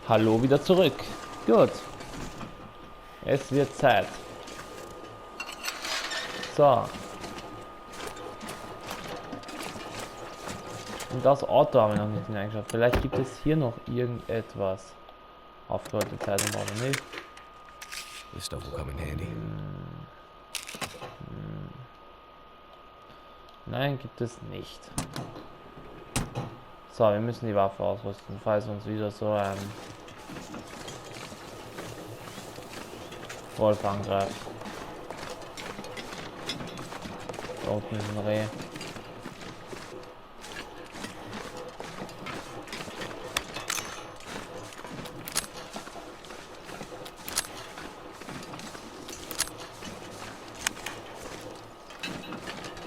Hallo, wieder zurück. Gut. Es wird Zeit. So. Und das Auto haben wir noch nicht hineingeschaut. Vielleicht gibt es hier noch irgendetwas. Aufgerollte Zeitung brauchen wir nicht. This stuff will come in handy. Nein, gibt es nicht. So, wir müssen die Waffe ausrüsten, falls uns wieder so ein Wolf angreift. Da unten ist ein Reh.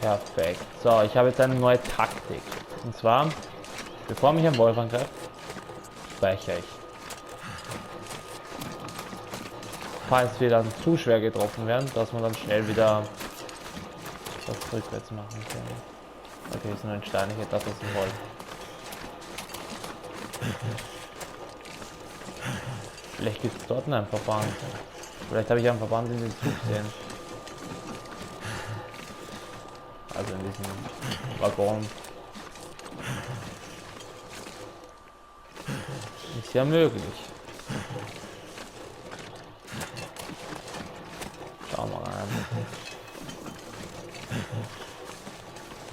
Perfekt. So, ich habe jetzt eine neue Taktik. Und zwar, bevor mich ein Wolf angreift, speichere ich. Falls wir dann zu schwer getroffen werden, dass man dann schnell wieder das rückwärts machen kann. Okay, ist nur ein Stein, ich hätte das ist ein Wolf. Vielleicht gibt es dort einen Verband. Vielleicht habe ich einen Verband in den Zug gesehen. Also in diesem Waggon. Ist ja möglich. Schauen wir rein.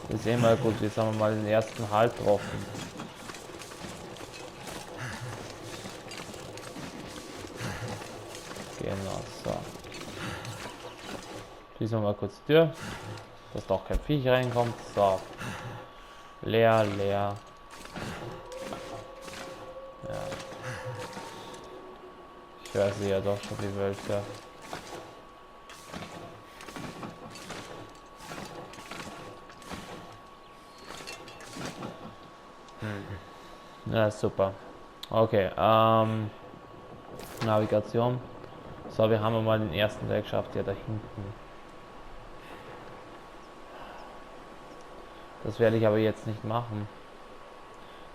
Wir sehen mal gut, jetzt haben wir mal den ersten Halt getroffen. Genau, so. Schließen wir mal kurz die Tür, dass doch kein Viech reinkommt. So. Leer, leer. Ja. Ich höre sie ja doch schon, die Wölfe. Ja, super. Okay, Navigation. So, wir haben mal den ersten Teil geschafft, ja da hinten. Das werde ich aber jetzt nicht machen.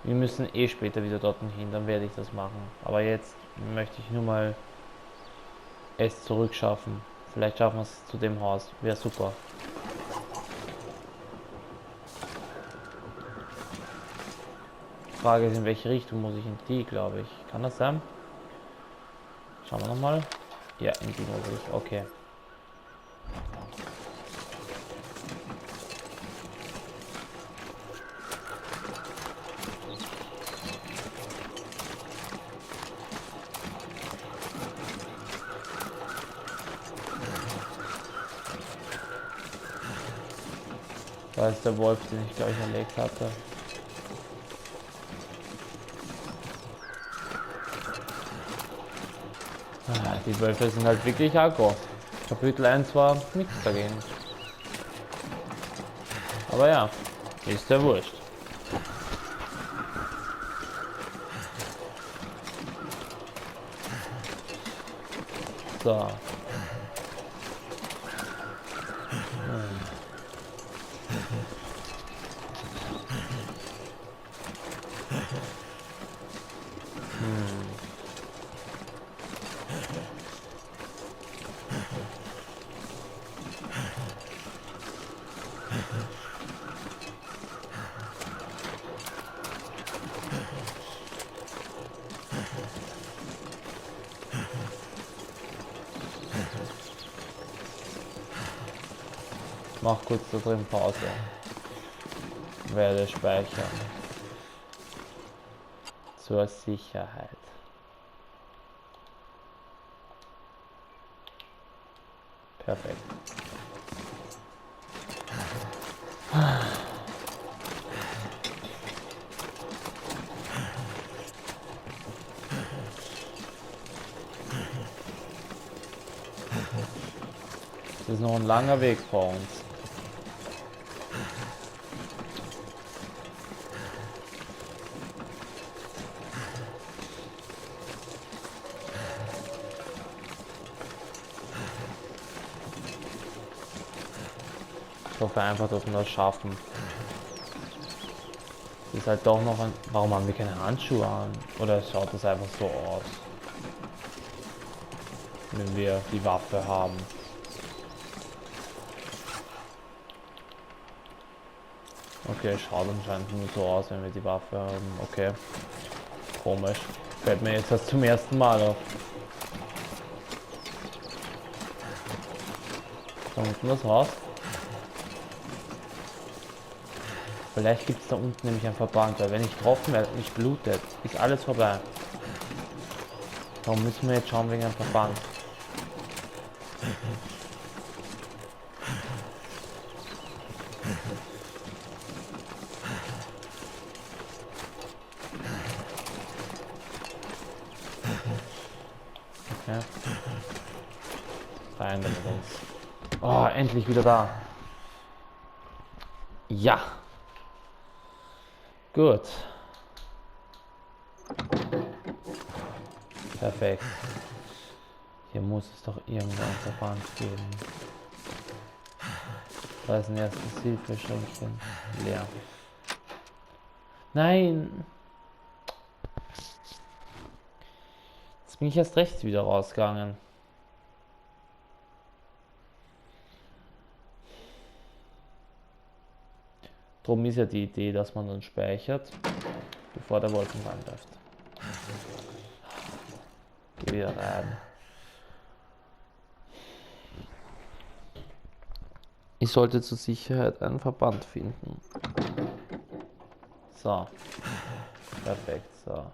Wir müssen eh später wieder dorthin hin, dann werde ich das machen. Aber jetzt möchte ich nur mal es zurückschaffen. Vielleicht schaffen wir es zu dem Haus. Wäre super. Die Frage ist, in welche Richtung muss ich in die, glaube ich. Kann das sein? Schauen wir nochmal. Ja, in die muss ich. Okay. Da ist der Wolf, den ich glaube ich erlegt hatte. Die Wölfe sind halt wirklich aggro. Kapitel 1 war nichts dagegen. Aber ja, ist ja wurscht. So. Mach kurz da drin Pause. Werde speichern. Zur Sicherheit. Perfekt. Das ist noch ein langer Weg vor uns. Ich hoffe einfach, dass wir das schaffen. Ist halt doch noch ein... Warum haben wir keine Handschuhe an? Oder schaut das einfach so aus? Wenn wir die Waffe haben. Okay, schaut anscheinend nur so aus, wenn wir die Waffe haben. Okay. Komisch. Fällt mir jetzt erst zum ersten Mal auf. Da unten das Haus. Vielleicht gibt es da unten nämlich einen Verband, weil wenn ich getroffen werde und nicht blutet, ist alles vorbei. Darum müssen wir jetzt schauen wegen einem Verband. Okay. Rein damit uns. Oh, endlich wieder da. Ja. Gut. Perfekt. Hier muss es doch irgendwo ein Verband geben. Da ist ein erstes Hilfeschränkchen. Leer. Nein! Jetzt bin ich erst recht wieder rausgegangen. Drum ist ja die Idee, dass man dann speichert, bevor der Wolken angreift. Geh wieder rein. Ich sollte zur Sicherheit einen Verband finden. So. Perfekt, so.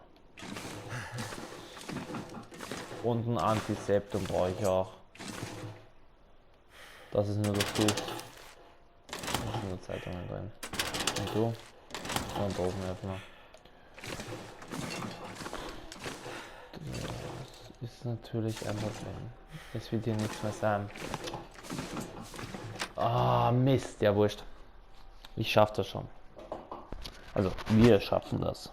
Und ein Antiseptum brauche ich auch. Das ist nur das Buch. Da sind nur Zeitungen drin. Und du? Und Dosenöffner. Das ist natürlich ein Problem. Es wird hier nichts mehr sein. Ah, Mist, ja wurscht. Ich schaff das schon. Also, wir schaffen das.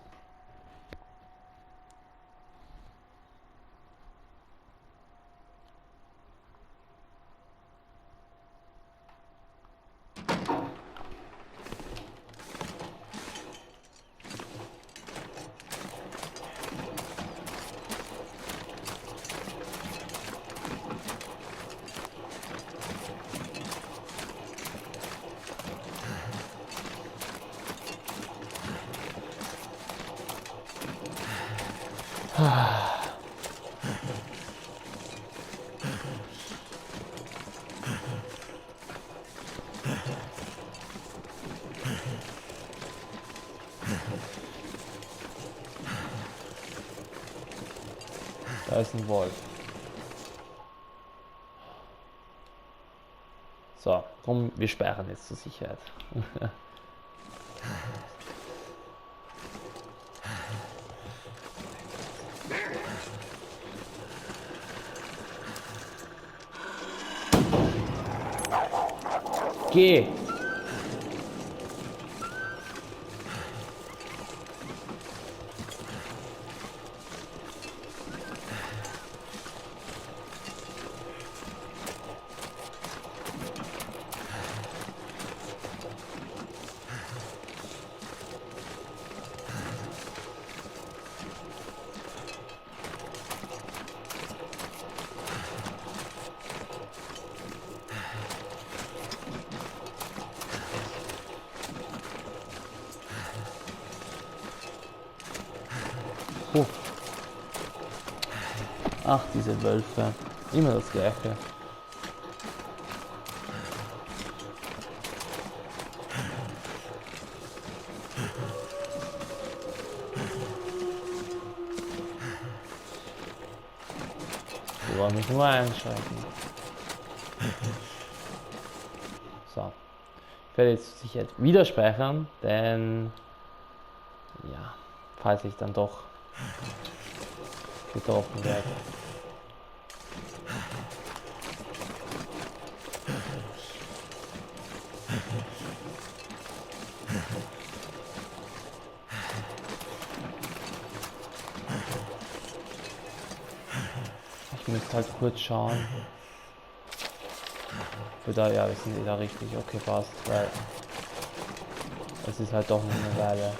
Da ist ein Wolf. So, drum, wir speichern jetzt zur Sicherheit. Geh! Oh. Ach, diese Wölfe. Immer das Gleiche. Die wollen mich nur einschalten. So. Ich werde jetzt sicher wieder speichern, denn ja, falls ich dann doch getroffen werde. Ich müsste halt kurz schauen. Für da, ja, wir sind da richtig, okay, passt, weil es ist halt doch noch eine Weile.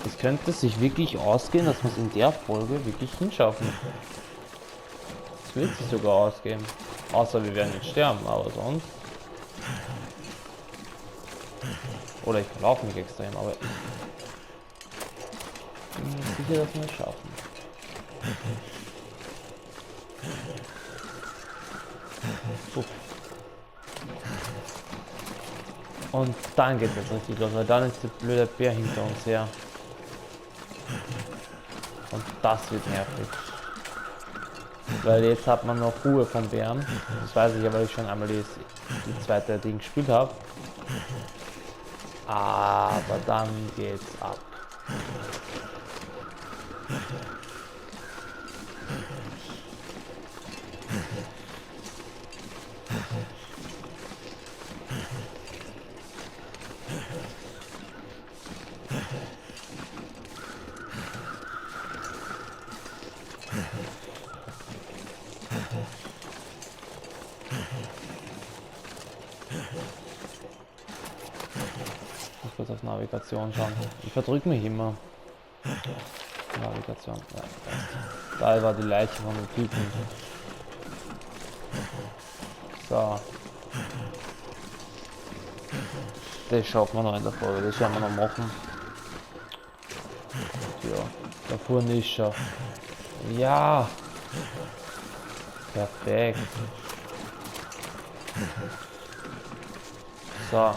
Es könnte sich wirklich ausgehen, dass wir es in der Folge wirklich hinschaffen. Es wird sich sogar ausgehen. Außer wir werden jetzt sterben, aber sonst. Oder ich laufe mich extrem, aber ich bin mir sicher, dass wir es schaffen. Puh. Und dann geht es richtig los, weil dann ist der blöde Bär hinter uns her. Und das wird nervig. Weil jetzt hat man noch Ruhe vom Bären. Das weiß ich ja, weil ich schon einmal die zweite Ding gespielt habe. Aber dann geht's ab. Ich muss kurz auf Navigation schauen. Ich verdrück mich immer. Navigation. Ja, da war die Leiche von dem Typen. So. Das schaffen wir noch in der Folge. Das werden wir noch machen. Ja, da vorne ist schon. Ja. Perfekt. So,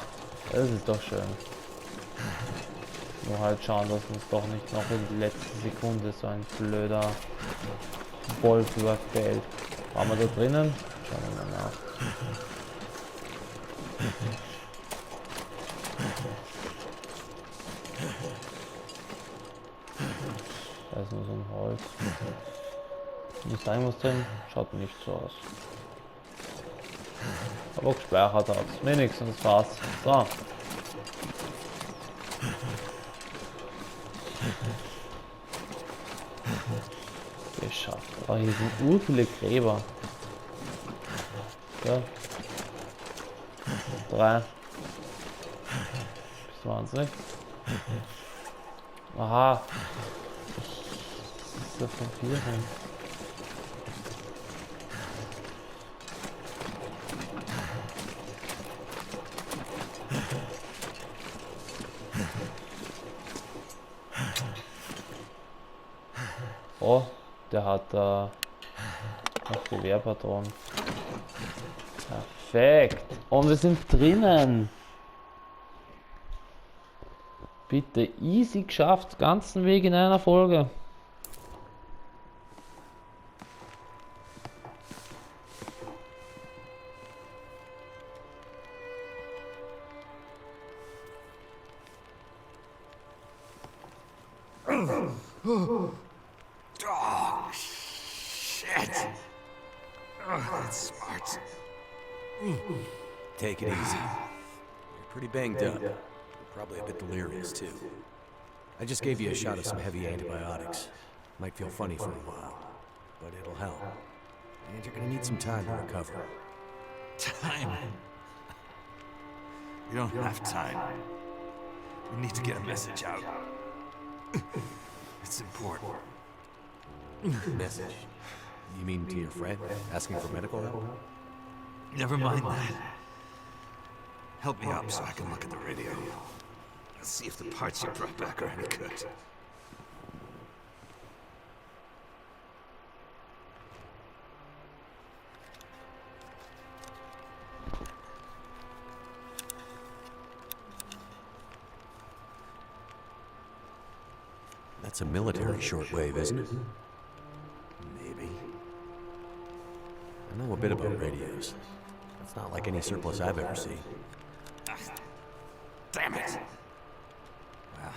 das ist doch schön. Nur halt schauen, dass uns doch nicht noch in die letzte Sekunde so ein blöder Wolf überfällt. Waren wir da drinnen? Schauen wir mal nach. Da ist nur so ein Holz. Ist da irgendwas drin? Schaut nicht so aus. Aber gespeichert hat es. Wenigstens was. So. Geschafft. Aber hier sind ur viele Gräber. Ja. 3. Bis 20. Aha. Was ist das von 4 hin? Oh, der hat noch Gewehrpatronen. Perfekt. Und wir sind drinnen. Bitte, easy geschafft. Ganzen Weg in einer Folge. Oh, shit. Oh, that's smart. Take it easy. You're pretty banged up. You're probably a bit delirious, too. I just gave you a shot of some heavy antibiotics. Might feel funny for a while, but it'll help. And you're gonna need some time to recover. Time? We don't have time. We need to get a message out. It's important. Message? You mean to your friend, asking for medical help? Never mind that. Help me up so I can look at the radio. Let's see if the parts you brought back are any good. That's a military shortwave, isn't it? Maybe. I know a bit about radios. It's not like any surplus I've ever seen. Ah, damn it! Well,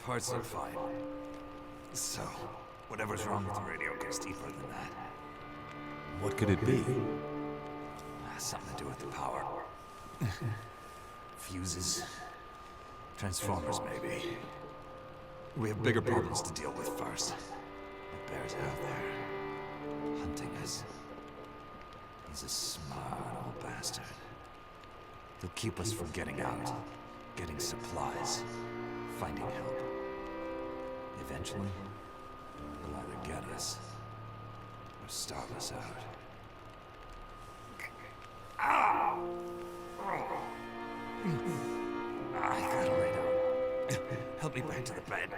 parts are fine. So, whatever's wrong with the radio goes deeper than that. What could it be? Something to do with the power. Fuses. Transformers, maybe. We have bigger problems to deal with first. The bears out there, hunting us. He's a smart old bastard. He'll keep us from getting out, getting supplies, finding help. Eventually, he'll either get us or starve us out. I gotta lay down. Help me back to the bed.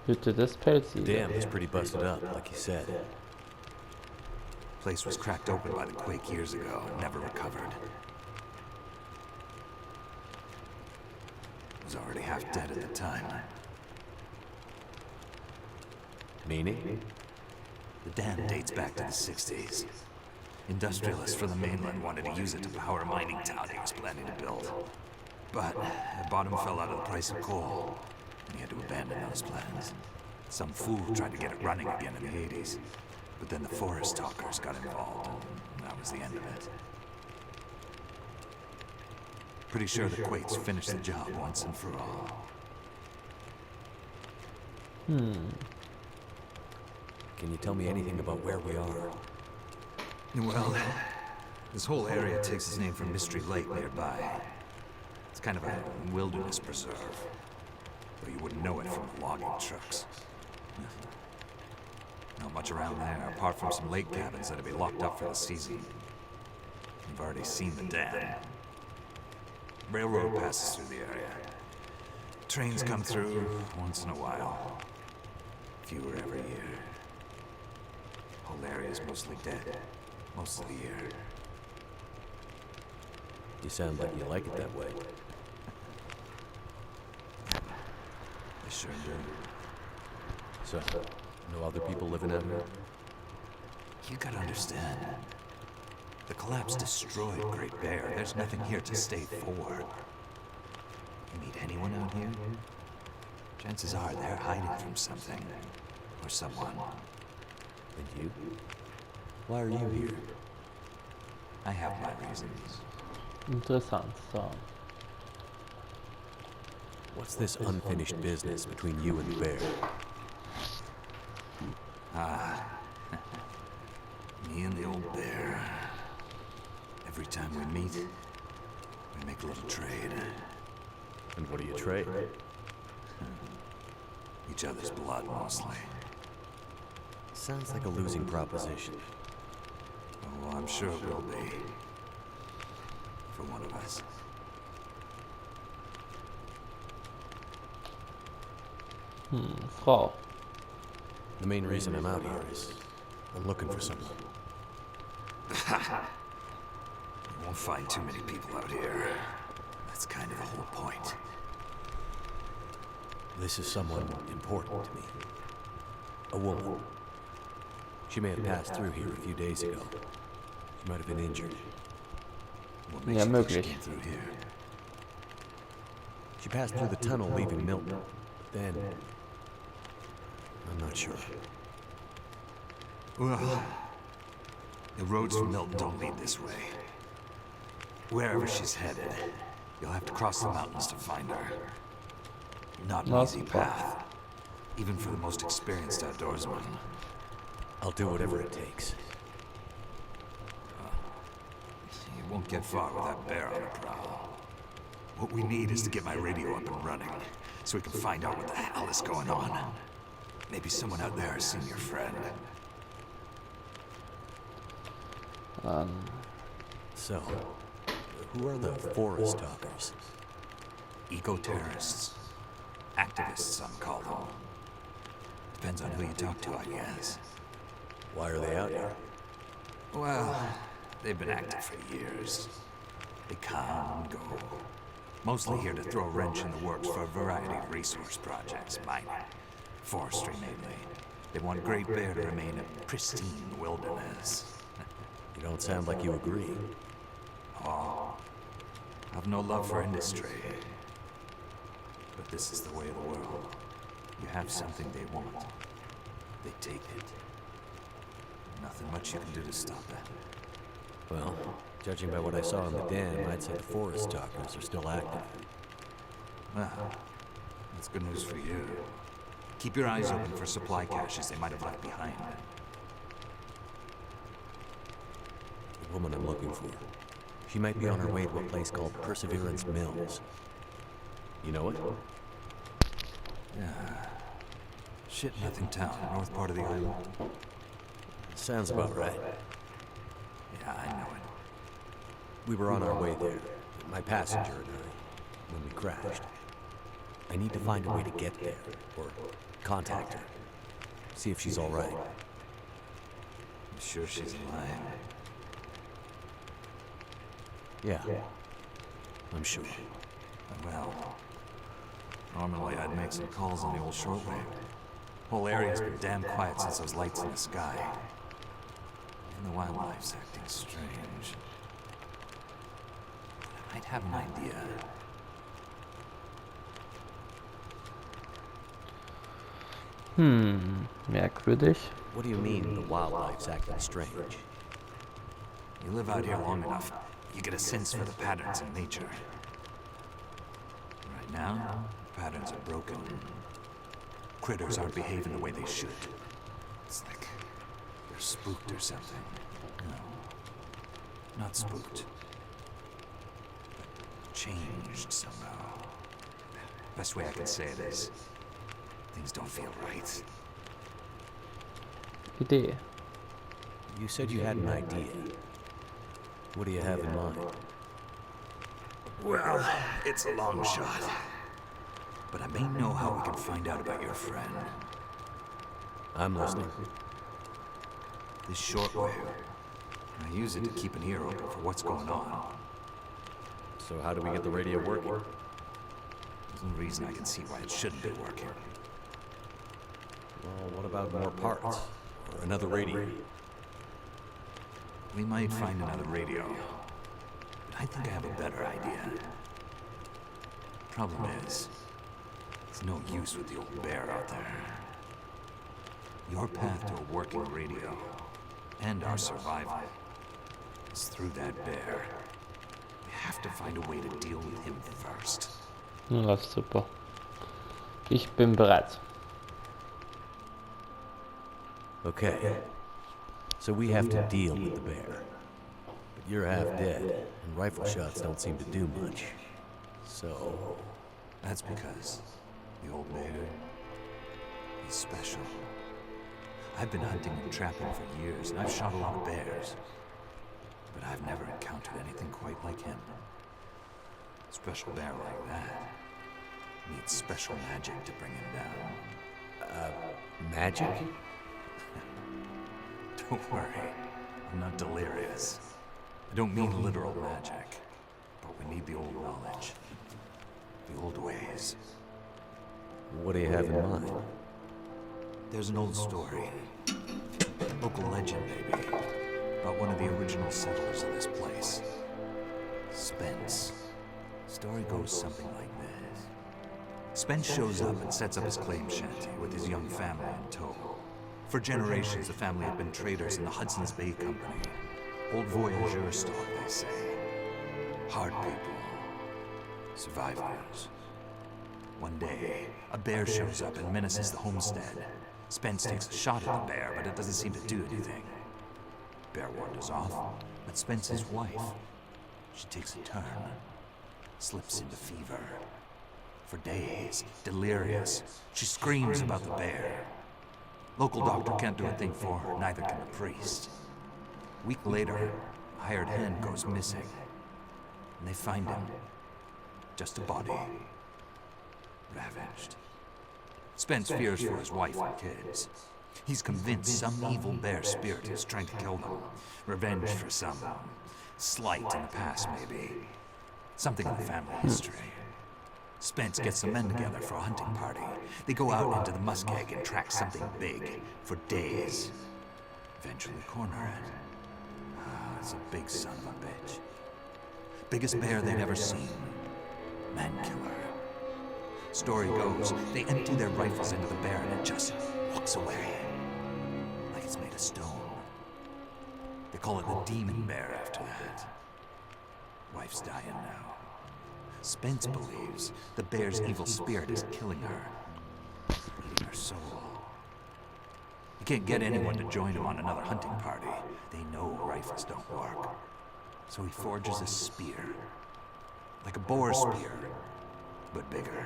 Hütte des Pelzigers. Dam was pretty busted up, like you said. Place was cracked open by the quake years ago, never recovered. Was already half dead at the time. Meaning? The dam dates back to the 60s. Industrialists from the mainland wanted to use it to power a mining town he was planning to build. But the bottom fell out of the price of coal, and he had to abandon those plans. Some fool tried to get it running again in the 80s, but then the forest talkers got involved, and that was the end of it. Pretty sure the Quakes finished the job once and for all. Can you tell me anything about where we are? Well, this whole area takes its name from Mystery Lake nearby. It's kind of a wilderness preserve, though you wouldn't know it from the logging trucks. Not much around there, apart from some lake cabins that'll be locked up for the season. You've already seen the dam. Railroad passes through the area. Trains come through once in a while. Fewer every year. Whole area's mostly dead, most of the year. You sound like you like it that way. I sure do. So, no other people living out here? You gotta understand. The collapse destroyed Great Bear. There's nothing here to stay for. You meet anyone out here? Chances are they're hiding from something. Or someone. And you? Why are you here? I have my reasons. Interessant, so. What's this unfinished business between you and the bear? Me and the old bear. Every time we meet, we make a little trade. And what do you trade? Each other's blood, mostly. Sounds like a losing proposition. Oh, well, I'm sure it will be. For one of us. Frau. The main reason I'm out here is I'm looking for someone. You won't find too many people out here. That's kind of the whole point. This is someone important to me. A woman. She may have passed through here a few days ago. She might have been injured. What Ja, makes you think she möglich. came through here? She passed through the tunnel leaving Milton. Then... I'm not sure. Well, the roads from Milton don't lead this way. Wherever she's headed, you'll have to cross the mountains to find her. Not an easy path, even for the most experienced outdoorsman. I'll do whatever it takes. You won't get far with that bear on the prowl. What we need is to get my radio up and running, so we can find out what the hell is going on. Maybe someone out there has seen your friend. So, who are the forest talkers? Eco-terrorists. Activists, some call them. Depends on who you talk to, I guess. Why are they out here? Well, they've been active for years. They come and go. Mostly here to throw a wrench in the works for a variety of resource projects, mining, forestry mainly. They want Great Bear to remain a pristine wilderness. You don't sound like you agree. Oh, I've no love for industry. But this is the way of the world. You have something they want. They take it. Nothing much you can do to stop it. Well, judging by what I saw in the dam, I'd say the forest talkers are still active. Well, That's good news for you. Keep your eyes open for supply caches they might have left behind. The woman I'm looking for. She might be on her way to a place called Perseverance Mills. You know it? Yeah. Shit-nothing town, north part of the island. Sounds about right. Yeah, I know it. We were on our way there, my passenger and I, when we crashed. I need to find a way to get there, or contact her. See if she's all right. I'm sure she's alive. Yeah, I'm sure. Well, normally I'd make some calls on the old shortwave. Whole area's been damn quiet since those lights in the sky. Even the wildlife's acting strange. I might have an idea. Merkwürdig. What do you mean the wildlife's acting strange? You live out here long enough, you get a sense for the patterns in nature. Right now, patterns are broken. Critters aren't behaving the way they should. It's like they're spooked or something. No, not spooked. But changed somehow. Best way I can say it is, things don't feel right. Idee. You said you had an idea. What do you have in mind? Well, it's a long shot. But I may know how we can find out about your friend. I'm listening. This shortwave. I use it to keep an ear open for what's going on. So how do we get the radio working? There's no reason I can see why it shouldn't be working. Well, what about more parts? Or another radio? We might find another radio. But I think I have a better idea. Problem is, it's no use with the old bear out there. Your path to a working radio, and our survival, is through that bear. We have to find a way to deal with him first. Ja, super. Ich bin bereit. Okay. So we have to deal with the bear. But you're half dead, and rifle shots don't seem to do much. So... That's because the old bear, he's special. I've been hunting and trapping for years, and I've shot a lot of bears. But I've never encountered anything quite like him. A special bear like that needs special magic to bring him down. Magic? Don't worry, I'm not delirious. I don't mean literal magic, but we need the old knowledge. The old ways. What do you have in mind? There's an old story. Local legend, maybe. About one of the original settlers of this place. Spence. Story goes something like this. Spence shows up and sets up his claim shanty with his young family in tow. For generations, the family had been traders in the Hudson's Bay Company. Old voyageur stock, they say. Hard people. Survivors. One day, a bear shows up and menaces the homestead. Spence takes a shot at the bear, but it doesn't seem to do anything. Bear wanders off, but Spence's wife, she takes a turn. Slips into fever. For days, delirious, she screams about the bear. Local doctor can't do a thing for her, neither can the priest. A week later, a hired hand goes missing. And they find him. Just a body. Ravaged. Spence fears for his wife and kids. He's convinced some evil bear spirit is trying to kill them. Revenge for some slight in the past, maybe. Something in the family history. Spence gets some men together for a hunting party. They go out into the muskeg and track something big for days. Eventually corner it. Ah, it's a big son of a bitch. Biggest bear they'd ever seen. Man killer. Story goes, they empty their rifles into the bear and it just walks away. Like it's made of stone. They call it the demon bear after that. Wife's dying now. Spence believes the bear's evil spirit is killing her, eating her soul. He can't get anyone to join him on another hunting party. They know rifles don't work. So he forges a spear. Like a boar spear, but bigger.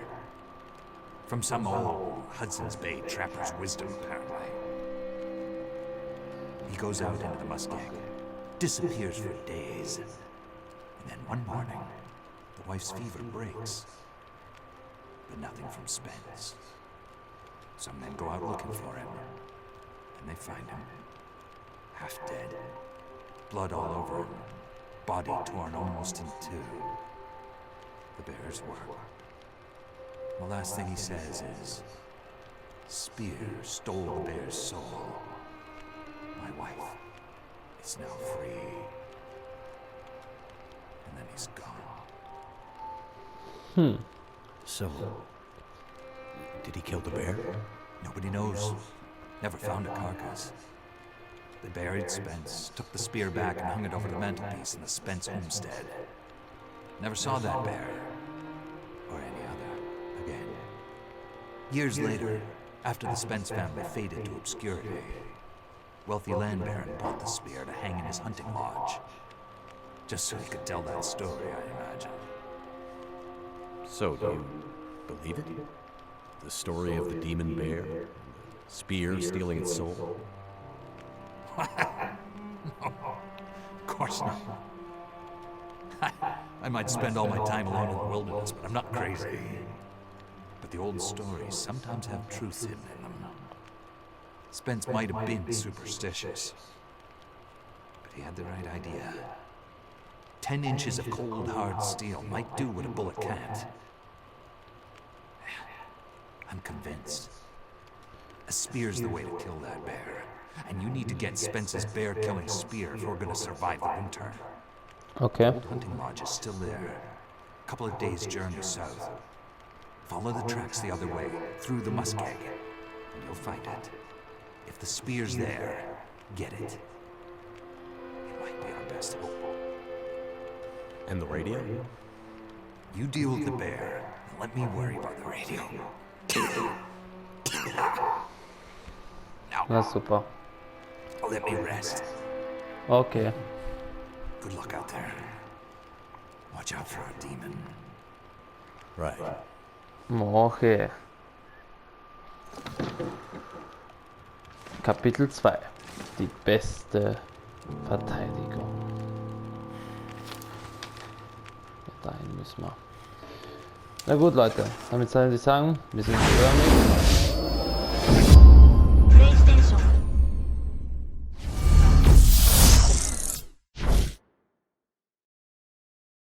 From some old Hudson's Bay trapper's wisdom, apparently. He goes out into the muskeg, disappears for days. And then one morning, the wife's fever breaks. But nothing from Spence. Some men go out looking for him. And they find him. Half dead. Blood all over him. Body torn almost in two. The bear's work. The last thing he says is, Speer stole the bear's soul. My wife is now free. And then he's gone. So, did he kill the bear? Nobody knows. Never found a carcass. They buried Spence, took the spear back and hung it over the mantelpiece in the Spence homestead. Never saw that bear, or any other, again. Years later, after the Spence family faded to obscurity, wealthy land baron bought the spear to hang in his hunting lodge. Just so he could tell that story, I imagine. So, do you believe it? The story of the demon bear? And the spear stealing its soul? Of course not. I might spend all my time alone in the wilderness, but I'm not crazy. But the old stories sometimes have truth hidden in them. Spence might have been superstitious, but he had the right idea. 10 inches of cold, hard steel might do what a bullet can't. I'm convinced. A spear's the way to kill that bear. And you need to get Spence's bear-killing spear if we're gonna survive the winter. Okay. The hunting lodge is still there. A couple of days' journey south. Follow the tracks the other way, through the muskeg, and you'll find it. If the spear's there, get it. It might be our best hope. And the radio? You deal with the bear, and let me worry about the radio. Ja, Now, super. let me rest. Okay. Good luck out there. Watch out for our demon. Right. Okay. Kapitel 2. Die beste Verteidigung. Dahin müssen wir. Na gut, Leute. Damit soll ich sagen, wir sehen uns